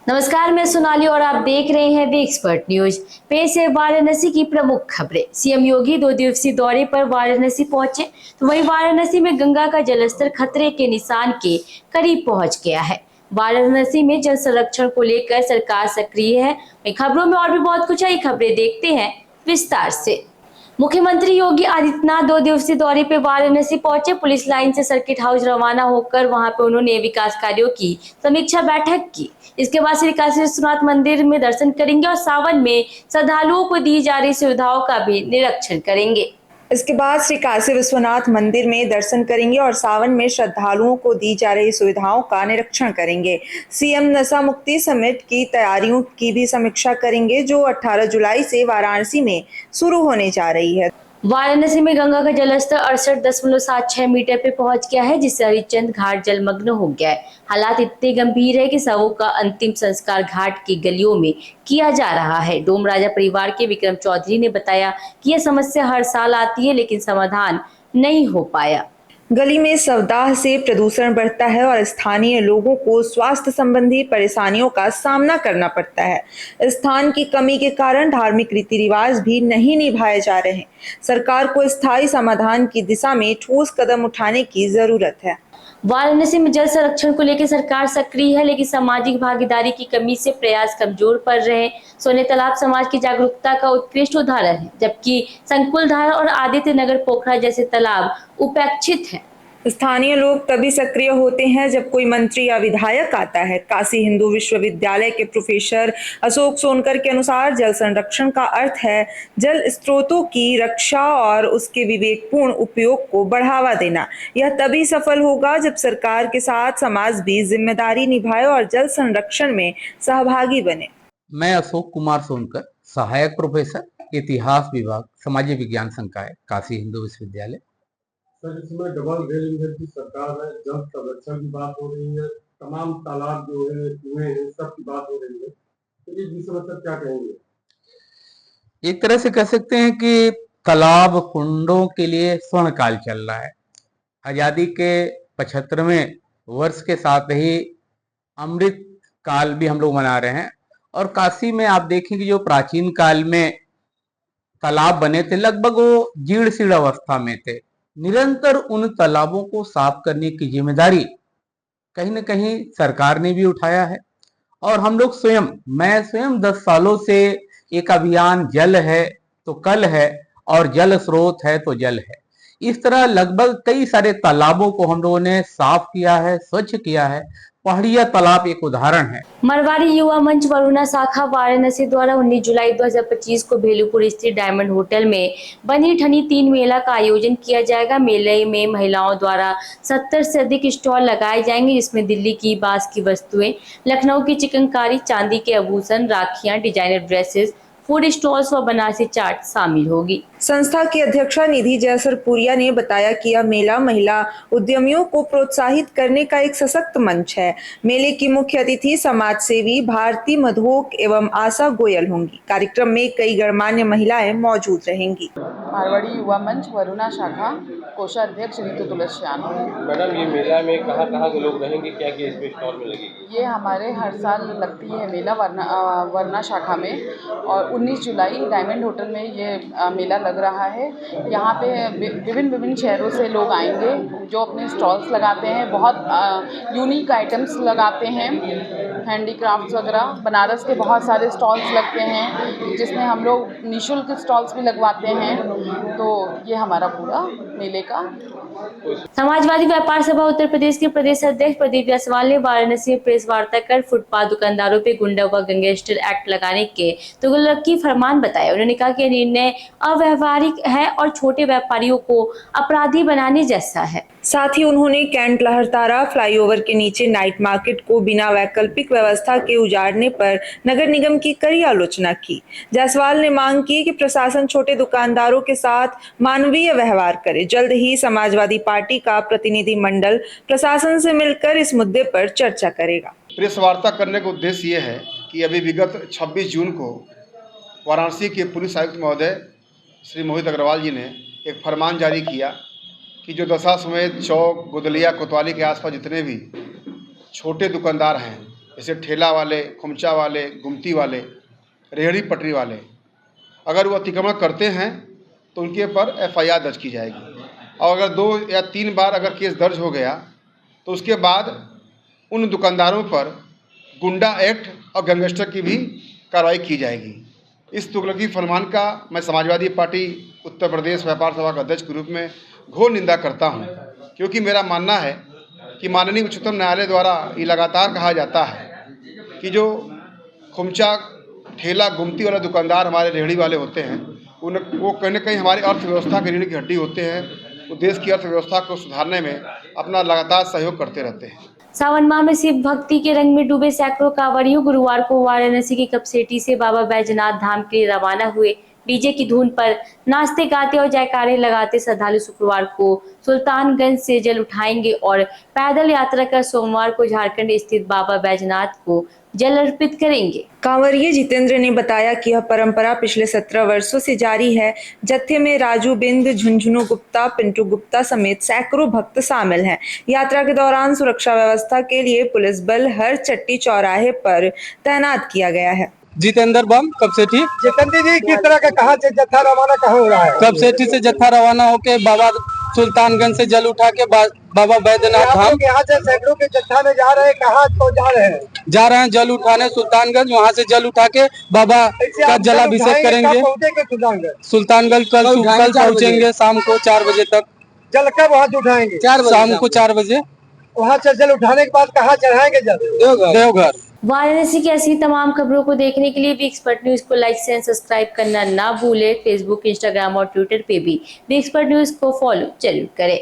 नमस्कार, मैं सोनाली और आप देख रहे हैं द एक्सपर्ट न्यूज। पेश है वाराणसी की प्रमुख खबरें। सीएम योगी 2 दिवसीय दौरे पर वाराणसी पहुंचे, तो वहीं वाराणसी में गंगा का जलस्तर खतरे के निशान के करीब पहुंच गया है। वाराणसी में जल संरक्षण को लेकर सरकार सक्रिय है। वहीं खबरों में और भी बहुत कुछ है, खबरें देखते हैं विस्तार से। मुख्यमंत्री योगी आदित्यनाथ 2 दिवसीय दौरे पे वाराणसी पहुंचे। पुलिस लाइन से सर्किट हाउस रवाना होकर वहां पे उन्होंने विकास कार्यों की समीक्षा बैठक की। इसके बाद श्री काशी विश्वनाथ मंदिर में दर्शन करेंगे और सावन में श्रद्धालुओं को दी जा रही सुविधाओं का भी निरीक्षण करेंगे। इसके बाद श्री काशी विश्वनाथ मंदिर में दर्शन करेंगे और सावन में श्रद्धालुओं को दी जा रही सुविधाओं का निरीक्षण करेंगे। सीएम नशा मुक्ति समिट की तैयारियों की भी समीक्षा करेंगे, जो 18 जुलाई से वाराणसी में शुरू होने जा रही है। वाराणसी में गंगा का जलस्तर 68.76 मीटर पे पहुंच गया है, जिससे हरिश्चंद्र घाट जलमग्न हो गया है। हालात इतने गंभीर है कि शवों का अंतिम संस्कार घाट की गलियों में किया जा रहा है। डोम राजा परिवार के विक्रम चौधरी ने बताया कि यह समस्या हर साल आती है, लेकिन समाधान नहीं हो पाया। गली में शवदाह से प्रदूषण बढ़ता है और स्थानीय लोगों को स्वास्थ्य संबंधी परेशानियों का सामना करना पड़ता है। स्थान की कमी के कारण धार्मिक रीति रिवाज भी नहीं निभाए जा रहे हैं। सरकार को स्थायी समाधान की दिशा में ठोस कदम उठाने की जरूरत है। वाराणसी में जल संरक्षण को लेकर सरकार सक्रिय है, लेकिन सामाजिक भागीदारी की कमी से प्रयास कमजोर पड़ रहे हैं। सोने तालाब समाज की जागरूकता का उत्कृष्ट उदाहरण है, जबकि संकुलधारा और आदित्य नगर पोखरा जैसे तालाब उपेक्षित हैं। स्थानीय लोग तभी सक्रिय होते हैं जब कोई मंत्री या विधायक आता है। काशी हिंदू विश्वविद्यालय के प्रोफेसर अशोक सोनकर के अनुसार जल संरक्षण का अर्थ है जल स्रोतों की रक्षा और उसके विवेकपूर्ण उपयोग को बढ़ावा देना। यह तभी सफल होगा जब सरकार के साथ समाज भी जिम्मेदारी निभाए और जल संरक्षण में सहभागी बने। मैं अशोक कुमार सोनकर, सहायक प्रोफेसर, इतिहास विभाग, समाजिक विज्ञान संकाय, काशी हिंदू विश्वविद्यालय। सर, इसमें डबल रेल इंजन की सरकार है, जल संरक्षण की बात हो रही है, तमाम तालाब जो है, कुएं हैं, सब की बात हो रही है, तो इस विषय में सर क्या कहेंगे? एक तरह से कह सकते हैं कि तालाब कुंडों के लिए स्वर्ण काल चल रहा है। आजादी के 75वें वर्ष के साथ ही अमृत काल भी हम लोग मना रहे हैं। और काशी में आप देखेंगे जो प्राचीन काल में तालाब बने थे, लगभग वो जीर्ण शीर्ण अवस्था में थे। निरंतर उन तालाबों को साफ करने की जिम्मेदारी कहीं न कहीं सरकार ने भी उठाया है। और हम लोग मैं स्वयं 10 सालों से एक अभियान जल है तो कल है और जल स्रोत है तो जल है, इस तरह लगभग कई सारे तालाबों को हम लोगों ने साफ किया है, स्वच्छ किया है। पहाड़िया तालाब एक उदाहरण है। मरवाड़ी युवा मंच वरुणा शाखा वाराणसी द्वारा 19 जुलाई 2025 को भेलूपुर स्थित डायमंड होटल में बनी ठनी 3 मेला का आयोजन किया जाएगा। मेले में महिलाओं द्वारा 70 से अधिक स्टॉल लगाए जाएंगे, जिसमें दिल्ली की बांस की वस्तुएं, लखनऊ की चिकनकारी, चांदी के आभूषण, राखियां, डिजाइनर ड्रेसेस, फूड स्टॉल्स व बनारसी चाट शामिल होगी। संस्था की अध्यक्षा निधि जयसरपुरिया ने बताया कि यह मेला महिला उद्यमियों को प्रोत्साहित करने का एक सशक्त मंच है। मेले की मुख्य अतिथि समाज सेवी भारती मधोक एवं आशा गोयल होंगी। कार्यक्रम में कई गणमान्य महिलाएं मौजूद रहेंगी। मारवाड़ी युवा मंच वरुणा शाखा कोषाध्यक्ष ऋतु तुलसियान। मैडम, ये मेला में कहाँ के लोग रहेंगे, क्या क्या इसमें स्टॉल में लगेगी? ये हमारे हर साल लगती है मेला वरुणा शाखा में, और 19 जुलाई डायमंड होटल में ये मेला लग रहा है। यहाँ पे विभिन्न शहरों से लोग आएंगे जो अपने स्टॉल्स लगाते हैं। बहुत यूनिक आइटम्स लगाते हैं, हैंडीक्राफ्ट्स वगैरह। बनारस के बहुत सारे स्टॉल्स लगते हैं, जिसमें हम लोग निःशुल्क स्टॉल्स भी लगवाते हैं। तो ये हमारा पूरा मेले का। समाजवादी व्यापार सभा उत्तर प्रदेश के प्रदेश अध्यक्ष प्रदीप जायसवाल ने वाराणसी में प्रेस वार्ता कर फुटपाथ दुकानदारों पे गुंडा व गैंगस्टर एक्ट लगाने के तुगलकी फरमान बताया। उन्होंने कहा कि यह निर्णय अव्यावहारिक है और छोटे व्यापारियों को अपराधी बनाने जैसा है। साथ ही उन्होंने कैंट लहरतारा फ्लाईओवर के नीचे नाइट मार्केट को बिना वैकल्पिक व्यवस्था के उजाड़ने पर नगर निगम की कड़ी आलोचना की। जायसवाल ने मांग की कि प्रशासन छोटे दुकानदारों के साथ मानवीय व्यवहार करे। जल्द ही समाजवादी पार्टी का प्रतिनिधि मंडल प्रशासन से मिलकर इस मुद्दे पर चर्चा करेगा। प्रेस वार्ता करने का उद्देश्य ये है कि अभी विगत 26 जून को वाराणसी के पुलिस आयुक्त महोदय श्री मोहित अग्रवाल जी ने एक फरमान जारी किया कि जो दशा समेत चौक, गुदलिया, कोतवाली के आसपास जितने भी छोटे दुकानदार हैं जैसे ठेला वाले, खुमचा वाले, गुमती वाले, रेहड़ी पटरी वाले, अगर वो अतिक्रमण करते हैं तो उनके पर FIR दर्ज की जाएगी। और अगर 2 या 3 बार अगर केस दर्ज हो गया तो उसके बाद उन दुकानदारों पर गुंडा एक्ट और गैंगस्टर की भी कार्रवाई की जाएगी। इस तुगलकी फरमान का मैं समाजवादी पार्टी उत्तर प्रदेश व्यापार सभा के अध्यक्ष के रूप में घोर निंदा करता हूं, क्योंकि मेरा मानना है कि माननीय उच्चतम न्यायालय द्वारा ये लगातार कहा जाता है कि जो खुमचा, ठेला, गुमती वाले दुकानदार हमारे रेहड़ी वाले होते हैं वो कहीं न कहीं हमारी अर्थव्यवस्था की रीढ़ की हड्डी होते हैं। वो देश की अर्थव्यवस्था को सुधारने में अपना लगातार सहयोग करते रहते हैं। सावन माह में शिव भक्ति के रंग में डूबे सैकड़ों कांवड़ियों गुरुवार को वाराणसी की कपसेटी से बाबा बैजनाथ धाम के लिए रवाना हुए। डीजे की धुन पर नाचते गाते और जयकारे लगाते श्रद्धालु शुक्रवार को सुल्तानगंज से जल उठाएंगे और पैदल यात्रा कर सोमवार को झारखंड स्थित बाबा बैजनाथ को जल अर्पित करेंगे। कांवरिया जितेंद्र ने बताया कि यह परंपरा पिछले 17 वर्षों से जारी है। जत्थे में राजू बिंद, झुंझुनू गुप्ता, पिंटू गुप्ता समेत सैकड़ों भक्त शामिल हैं। यात्रा के दौरान सुरक्षा व्यवस्था के लिए पुलिस बल हर चट्टी चौराहे पर तैनात किया गया है। जितेंद्र बम कपसेठी। जितेंद्र जी, किस तरह का कहाँ से जत्था रवाना कहाँ हो रहा है? कपसेठी से जत्था रवाना होके बाबा सुल्तानगंज से जल उठा के बाबा बैद्यनाथ धाम। यहाँ से सैकड़ों के जत्था में जा रहे हैं, कहाँ तो जा रहे हैं? जा रहे हैं जल उठाने सुल्तानगंज, वहाँ से जल उठा के बाबा का जलाभिषेक करेंगे। सुल्तानगंज कल पहुँचेंगे शाम को 4 बजे तक। जल कब वहाँ से उठाएंगे? शाम को 4 बजे। वहाँ से जल उठाने के बाद कहाँ चढ़ाएंगे जल? देवघर। वाराणसी की ऐसी तमाम खबरों को देखने के लिए वी एक्सपर्ट न्यूज को लाइक एंड सब्सक्राइब करना ना भूले। फेसबुक, इंस्टाग्राम और ट्विटर पे भी वी एक्सपर्ट न्यूज को फॉलो जरूर करें।